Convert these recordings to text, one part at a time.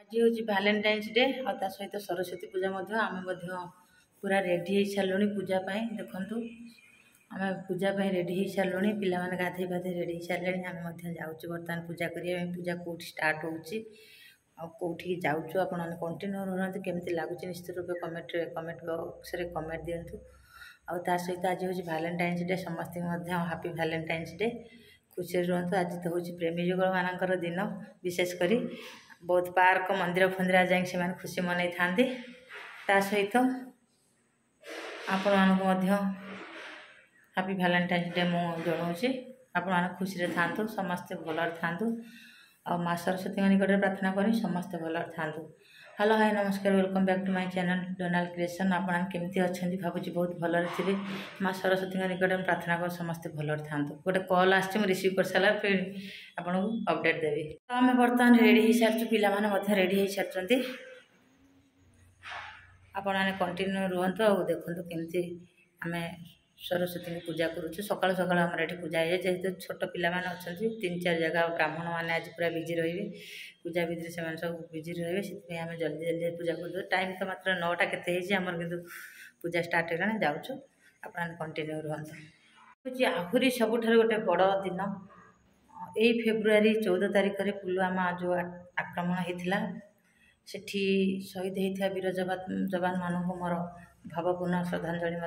आज हूँ Valentine's day और सहित सरस्वती पूजा आम पूरा रेडी हो सारे पूजा देखु आम पूजा रेडी हो सारे पिला गाधे बाधे रेडी हो सारे आम जाऊँ बर्तमान पूजा करिया पूजा कौट स्टार्ट होठी जाऊँ आप कंटिन्यू रुहतु केमती लगुच निश्चित रूप कमेंट बॉक्स रे कमेंट दिंतु आ सहित आज हूँ भैलेंटाइन्स डे समस्त हैप्पी भैलेंटाइन्स डे खुशी रुहतु। आज तो हूँ प्रेमी जुगल मानकर दिन विशेषकर बहुत पार्क मंदिर फंदिर जाए खुशी मनई था सहित आपण मानक हैप्पी भैलेंटाइन्स डे मु जनाऊँगी आपण खुशी था समस्ते भलर था और माँ सरस्वती निकट प्रार्थना करी समस्ते भलर था। हेलो हाय नमस्कार welcome back to my channel Donald creation. आपन केमती अच्छा भावुँ बहुत भलर थे माँ सरस्वती निकट प्रार्थना कर समस्ते भलर था। गोटे कॉल आसी रिसीव कर सारा फिर आपन को अपडेट देवी। तो आम बर्तमान रेडी हो सारी पे रेडी हो सारी आपने कंटिन्यू रुहतु और देखु केमती आम सरस्वती की पूजा करुँ सकाल सकाल आम ये पूजा है जेहेतु छोट पिला अच्छा 3-4 जगह ब्राह्मण मैंने आज पूरा बिजी रे पूजा विधि से सब बिजी रे से आम जल्दी जल्दी पूजा कर टाइम तो मात्र 9टा केते आमर किंतु पूजा स्टार्ट है जाऊँ आप कंटिन्यू रुहतु। आहरी सबुठ गोटे बड़ दिन यही फेब्रुआरी 14 तारिख में पुलवामा जो आक्रमण होता सेठी शहीद होता वीर जवान मानक मोर भावपूर्ण श्रद्धांजलि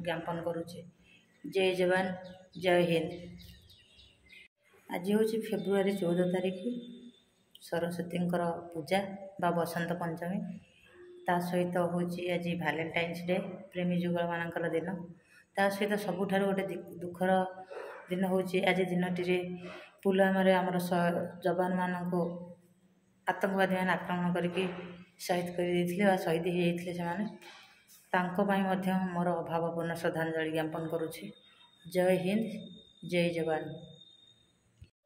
ज्ञापन करुचे। जय जवान जय हिंद। आज हूँ फेब्रुआरी 14 तारिख सरस्वती पूजा बा बसंत पंचमी ता सहित हूँ आज भैलेंटाइन्स डे प्रेमी जुगल मानकर दिन ता सहित सबुठ गोटे दुखर दिन हूँ आज दिनटी पुलवामा आमर जवान मानक आतंकवादी मैंने आक्रमण करके शहीद कर शहीद हो मोर भावपूर्ण श्रद्धांजलि ज्ञापन करुचे। जय हिंद जय जवान।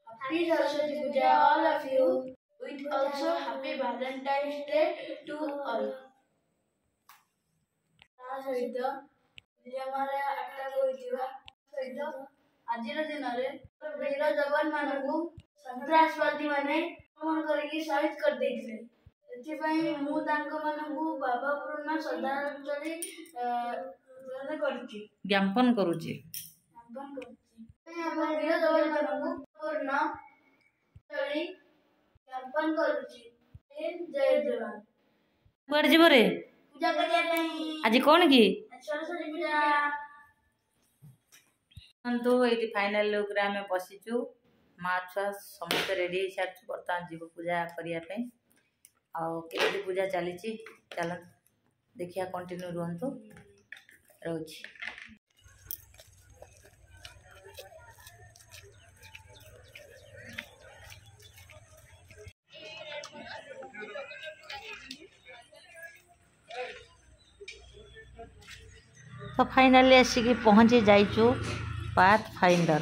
Happy Saraswati Puja all of you with also happy Valentine's Day to all. सहित पिलामाने अटैक होइतिबा सहित आजिर दिन रे वीर जवान मानकु संत्रासवादी माने आक्रमण करके शहीद कर देथिले सेति मु तांको मानकु भावपूर्ण श्रद्धांजलि ज्ञापन करुचे। वीर जवान मानकु पूर्ण ज्ञापन करुचे। जय जवान। कुआड़ जीव रे पूजा करिया नहीं आज कौन की सरस्वती पूजा तो ये फाइनल लुक रे आमे बसीचु माँ छुआ समस्त रेडी हो सारी बर्तमान जीव पूजा करने आते पूजा चली चल देखिया कंटिन्यू रुहतु रोची। तो फाइनली आसिक पहुँची जाइचु पाथ फाइंडर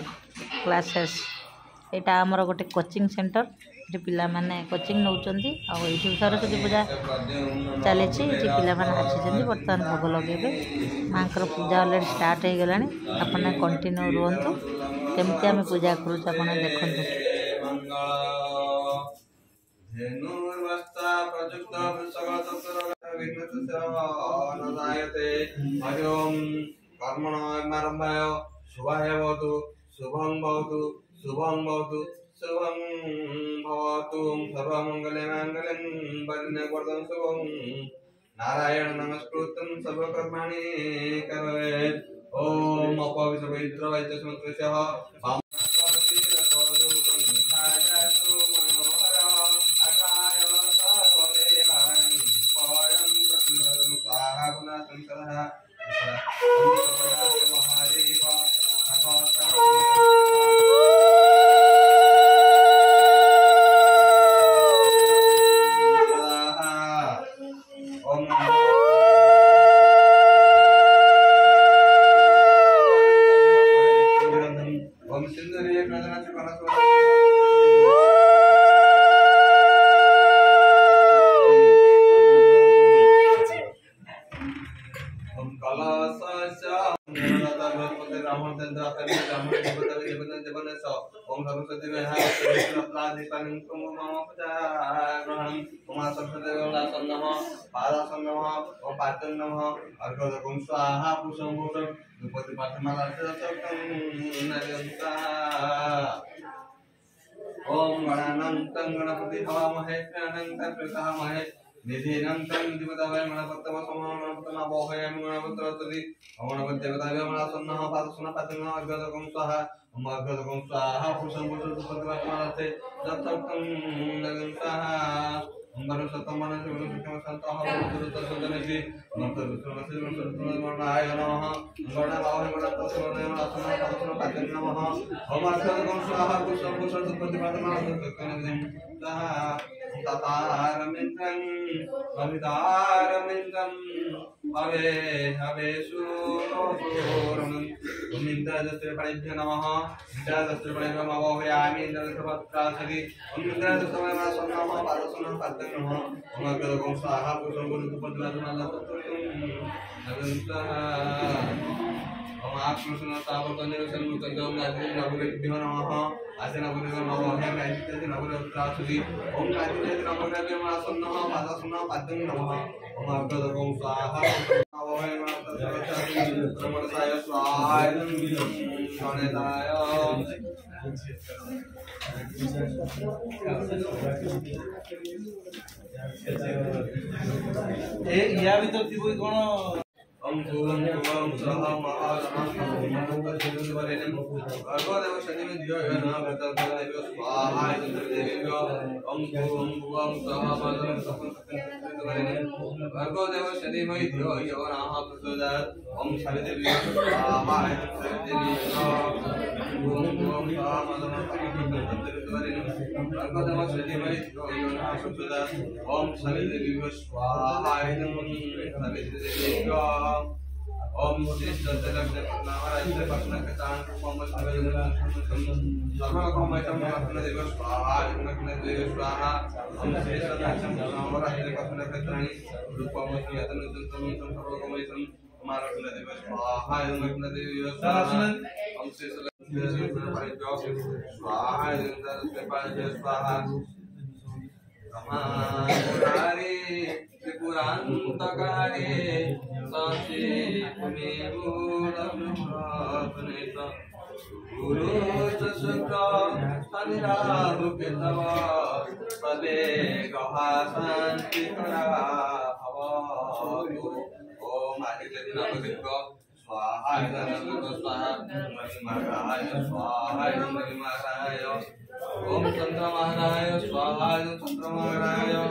क्लासेस यहाँ आमर गोटे कोचिंग सेंटर ये पिला माने कोचिंग नौचंती और ये सरस्वती पूजा चली पिला आसी बर्तमान भोग लगे माँ पूजा अलरेडी स्टार्ट हो गला आपने कंटिन्यू रुहतु केमती आम पूजा करूँ आप देखते। शुभाय भवतु शुभं भवतु शुभं भवतु शुभं भवतु सर्वमंगले मांगल्यं वरदं शुभं नारायण नमस्कृतं सर्वकर्माणि करवेत्। ओम अपवित्र वैद्यस्मृत्यः ओम सरस्वती सदेवलासं नमः पादासं नमः ओम पादं नमः अर्घ्यं स्वाहा पुष्पं भूषं धूपति पाठमालार्चनं नयन्ता ओम गणानन्तं गणपति हवामहे गणानन्तं प्रकामहे निधिनन्तं दिवदावय गणपतम समानपतम बोहयं गणपत्रतति गणपत्यवदावय गणासन्नः पादसन्नः पादं अर्घ्यं स्वाहा ओम अर्घ्यं स्वाहा पुष्पं भूषं धूपति पाठमालार्चे दत्तं नयन्ता Ambar Satamana Sutama Santaha Sutanesi, Namaha, Gona Lavana Tasana, Patan Namaha, Omaka Gonsaha, Kusam Kusam Patimatama, Tataramintam, Pavitaramintam, Ave Suram, Uminda the Tripajanamaha, Inda the Tripajanama, Yami, the Trapasari, Uminda the Savana, Parasana, Patan. Omaka Gonsaha, Kusam Patimatama, Krishna Sabatan, Mutan, Naburik Dimanaha, Asanaburik Navaha, Naburik Trasuri, Om Naburik Naburik Padasuna, Patan Navaha, Omaka Gonsaha, Ramasaya Swai, Sonetaya. या भी तो कोई कौन Om Sulam Sulam Saha Mahalanam Varen Argodev Shanim Dhyana Vratadev Swaha Indradevyo Om Sulam Sulam Saha Mahalanam Varen Argodev Shanim Dhyana Vratadev Om Savidev Swaha Indradevyo Om Sulam Saha Mahalanam Varen Argodev Shanim Dhyana Vratadev Om Savidev Swaha Indradevyo Om Sista Telakna Maharaj Pakna Katan Muhammad Sallallahu Sama Kamaitam Pakna Deva Swaha Pakna Deva Swaha Om Sista Telakna Maharaj Pakna Katani Rupa Masiyatan Tantam Sarvakamaitam Maharaj Deva Swaha Pakna Deva Swaha Om Sista Telakna Maharaj Swaha Pakna Swaha Kamari Tripurantakari Sasi Punemuramurapaneta Guru Sasukra Sanirabhupitava Pade Gahasanti Kara Havadu Om Aditya Namagadika Swaha Namagadika Swaha Namagadika Swaha Namagadika Om Chandra Maharaya Swaha Chandra Maharaya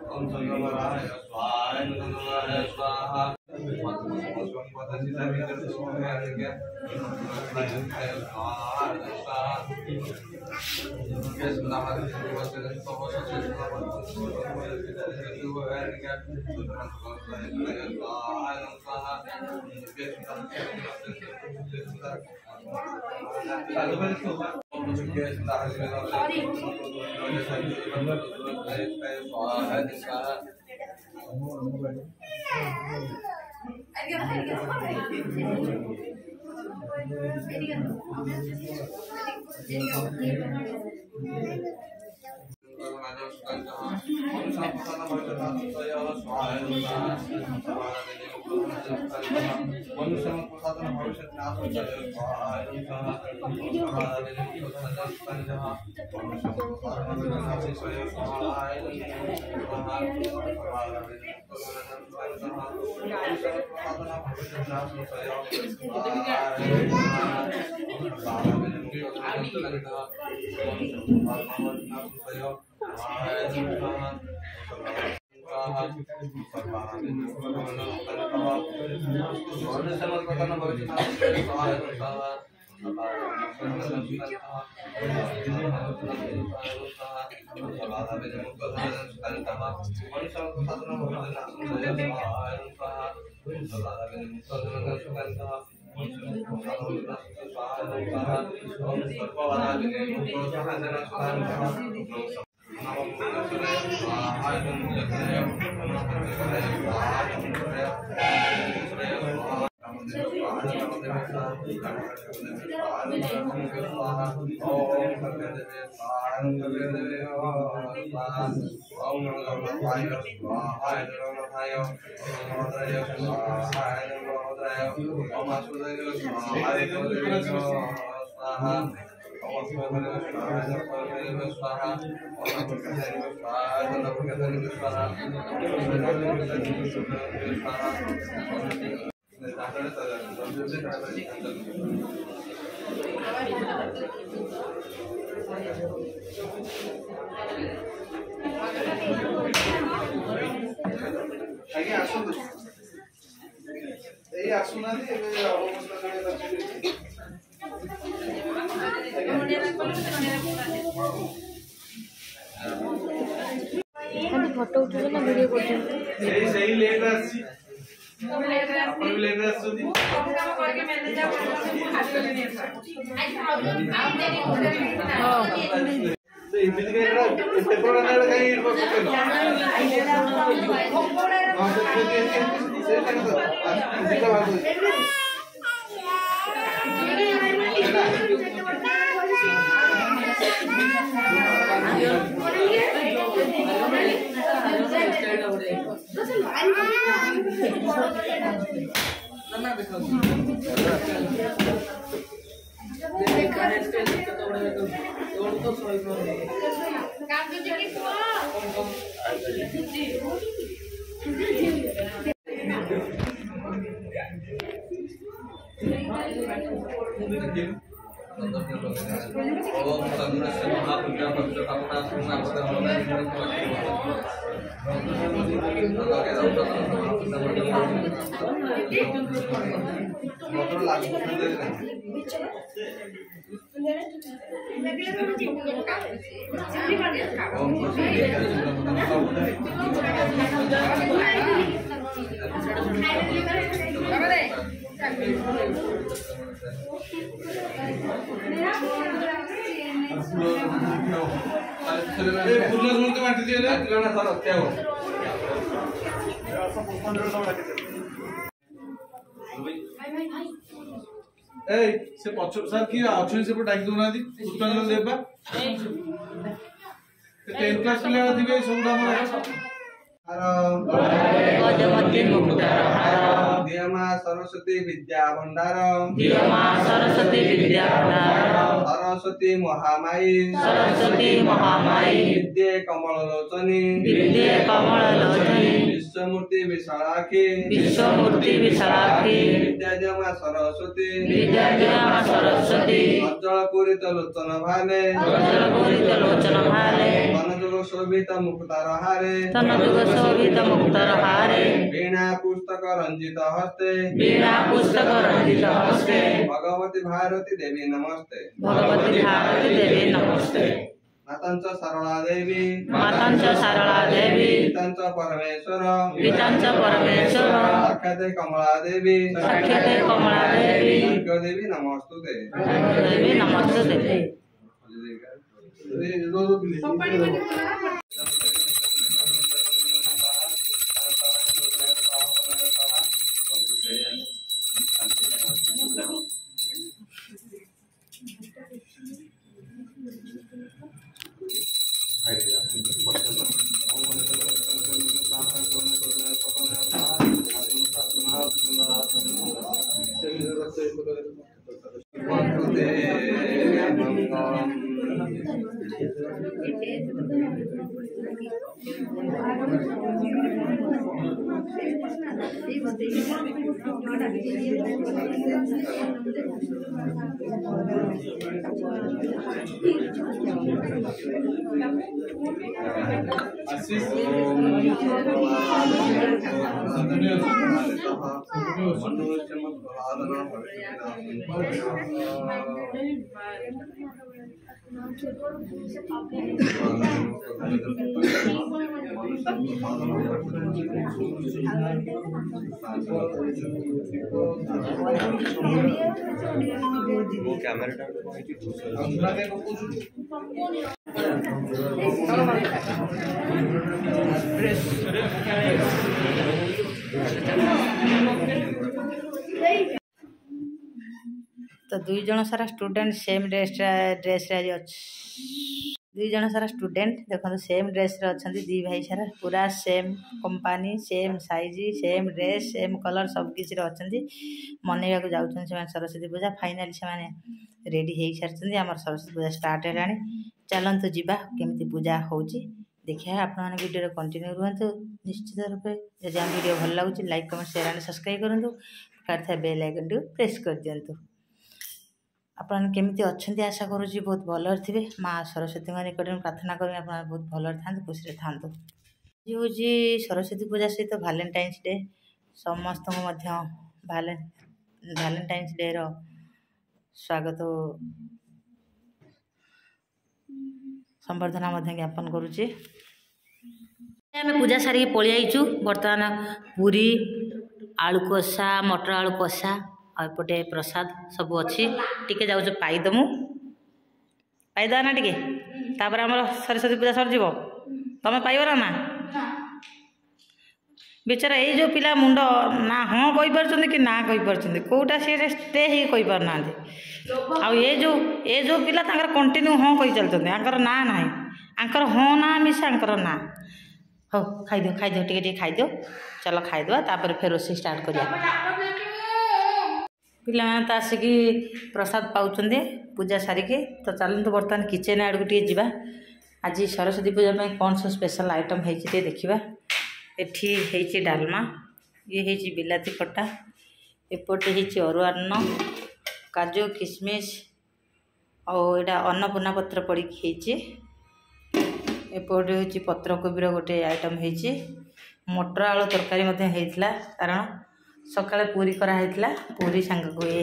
Om Chandra Maharaya Swaha Chandra Maharaya Swaha Om ଆଜ୍ଞା ଆସନ୍ତୁ ଏଇ ଆସୁନାହାନ୍ତି ଏବେ ଅବସ୍ଥା photo ଉଠେଇବେ ନା video କରୁଛନ୍ତି? ସେଇ ଲେଟ୍ ଆସିଛି ଆପଣ ବି ଲେଟ୍ ଆସୁଛନ୍ତି ଏମିତି ପେପର କାହିଁ से पछ सर कि ऑप्शन से डाक दो ना दी पुष्पांजलि देबा 10 क्लास पिला दिबे सब गजमती मुक्तार दियमा सरस्वती विद्या भंडार सरस्वती महामाई विद्ये कमल लोचनी विश्वमूर्ति विशालाखी विद्याद्यमा सरस्वती अज्जल पूरित लोचन भाले तनजुग शोभित मुक्तार हारे वीणा पुस्तक रंजित हस्ते भगवती भारती देवी नमस्ते मातांच सरला देवी पितांच परमेश्वर साक्षाते कमला देवी देवी नमस्तुते तो दुई जन सारा स्टूडेंट सेम ड्रेस रे आज अच्छे दुई जन सारा स्टूडेंट देखो सेम ड्रेस रे अच्छा दी भाई सारा पूरा same company same size same dress same colour सब किसी अच्छा मनैवा को जाऊँ सरस्वती पूजा फाइनाली से रेडी हो सारी आम सरस्वती पूजा स्टार्ट है चलतु जावा केमी पूजा हो देखिए आपने वीडियो कंटिन्यू रुहतु निश्चित रूपे जब आम वीडियो भल लगुच like comment share and subscribe करूँ पाखा बेल आइकन टी प्रेस कर दिंतु आपन केमिति अच्छे आशा करुँच बहुत भल थे माँ सरस्वती माँ निकट में प्रार्थना करें आप बहुत भल था खुशी था ये हूँ सरस्वती पूजा सहित भैलेंटाइन्स डे समस्त भैलेंटाइन्स डे रो स्वागत संबर्धना ज्ञापन करुचे आम पूजा सारी पलि आईचु बर्तमान पूरी आलू कषा मटर आलू कषा आउटे प्रसाद सब अच्छी टिके जाऊँ पाईदमु पाईदा ना टिके तापर आम सरस्वती पूजा सर जीव तमें पाइब ना बेचारा ये जो पिला मुंड ना हाँ कही पार्छ कि ना कही पार्छ कौटा सी स्टे ही कही पार ना ये जो पिला कंटिन्यू हाँ कही चलते आंकर ना ना आंकर हाँ ना मिसा आंकर ना हो खाइदियो टिके खाइदियो चलो खाइदे तापर फिर रोषे स्टार्ट करिया पिला माने तो आसिकी प्रसाद पाउछन्ते पूजा सारिके तो चलते बर्तमान किचेन आड़ को टे जीवा आज सरस्वती पूजा में कौन सब स्पेशल आइटम है देखा एठी है डालमा ये है बिलाती खट्टा एपटे है अरुआ अन्न काजू किशमिश और यहाँ अन्नपूर्णा पत्र पड़ी एपटे हूँ पत्रकोबीर गोटे आइटम है मटर आलू तरकारी होता कारण सकाଳେ पूरी कराइला पूरी सांग को ये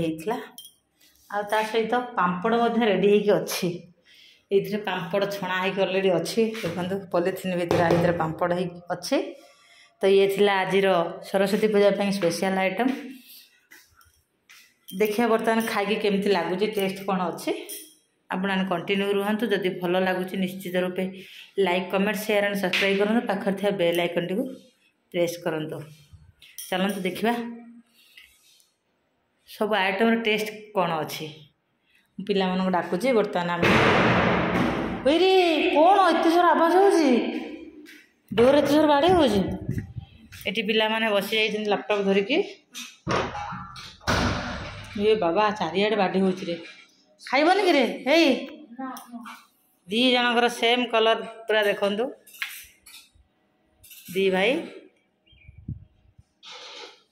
होता आ सहित पांपड़ रेडी होगी अच्छी ये पांपड़ छणा होगी अलरेडी अच्छी देखो पॉलिथिन भर पांपड़ अच्छी तो ये थिला आज सरस्वती पूजा स्पेशल आइटम देखिए बर्तमान खाई केमती लगुच टेस्ट कौन अच्छे आपने कंटिन्यू रुहतु जदि भल लगुच निश्चित रूपे like comment share and subscribe करूँ पाखे बेल आइकन टी प्रेस करूँ चलते देखा सब आइटम टेस्ट कौन अच्छी पिला डाकुची बर्तमान आम रे कौन एत जोर आवाज हो डोर एत जोर बाड़े हो पिला माने बसी जाइछन लैपटॉप धरिकी ये बाबा चारियाडे बाडी होची रे खाइबनी कि रे हे दी जनकर सेम कलर पूरा देखंतु दी भाई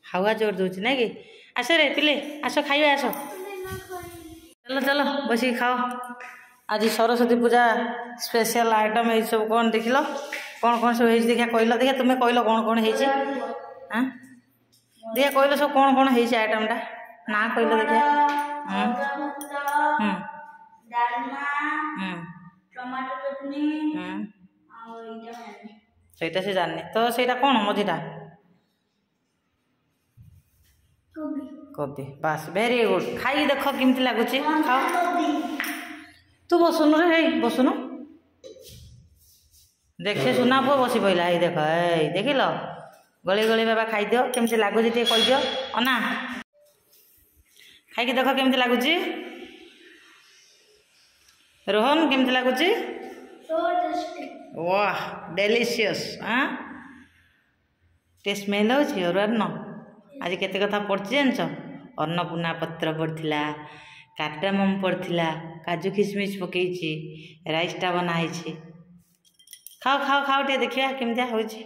हावा जोर दूची ना कि आस रे पिले आस खाइबे आस चलो चलो बसी खाओ आज सरस्वती पूजा स्पेशल आइटम ये सब कौन देख लो कौन कौन सब देखा कहल देखा तुम्हें कहल कौन कौन है देखा कहल सब कौन कौन है आइटमटा ना कहल देखा सहीटा से जानी तो सहीटा कौन मझीटा कोबी बास वेरी गुड खाई देख केमती लगुच खाओ तू बसुनु रे बसुनु देखे सुना पुआ बसी पड़ा है देख देख लो गली गली बाबा खाईदियो केमती लगुच टे कहीदियो अना खाई देख केमती लगुच रोहन केमती लगुच वाह डेलीशियस हाँ टेस्ट स्मेल होची अरुआ आज केते कथा पड़छ जानछ अन्नपूर्णा पत्र पड़थिला कार्डामम पड़थिला काजू किशमिश पकईची राइसटा बनाई खाओ खाओ खाओ टे देखिया केमतिया होची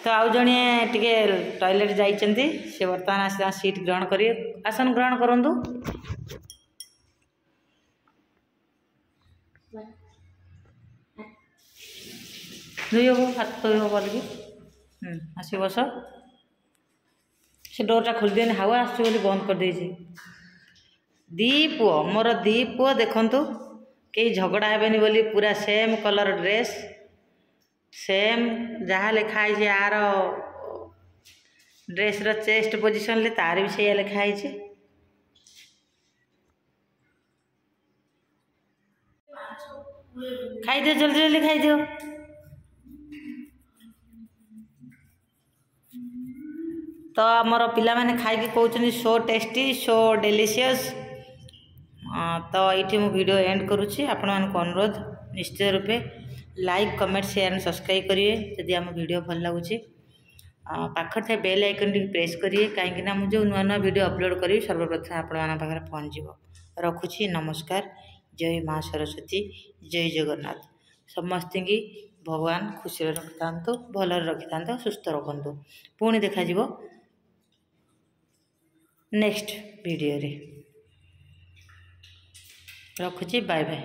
तो आउ जणे टिके टॉयलेट जाइचंती से वर्तमान आसी सीट ग्रहण करी आसन ग्रहण करंतु धोई हम हाथ धोई हम बोलिकी आस बस से डोरटा खोल दिए हावा आस बंद कर देछि दी पुओ मोर दी पुओ देखंतु कई झगड़ा हेबेनी बोली पूरा सेम कलर ड्रेस सेम जहाँ लिखाई यार ड्रेस रो चेस्ट पोजिशन ले तार भी से लिखाई खाई दियो जल्दी जल्दी खाई दियो तो आमर पिलामाने खाइकी कहते सो टेस्टी सो डेलीशियस। तो ये मुझे वीडियो एंड करुच्ची। आपण मानक अनुरोध निश्चय रूपे like comment share and subscribe करिए जदि आम वीडियो भल लगुच। पाखर थे बेल आइकन टी प्रेस करिए कहीं मुझे नुआ नुआ वीडियो अपलोड करी सर्वप्रथम आपण मान पाखे पहुँच। रखुची नमस्कार। जय माँ सरस्वती, जय जगन्नाथ। समस्त की भगवान खुशी रखि था, भल रखि था, सुस्थ रखु। पुणी देखा नेक्स्ट वीडियो रे। रखुची बाय बाय।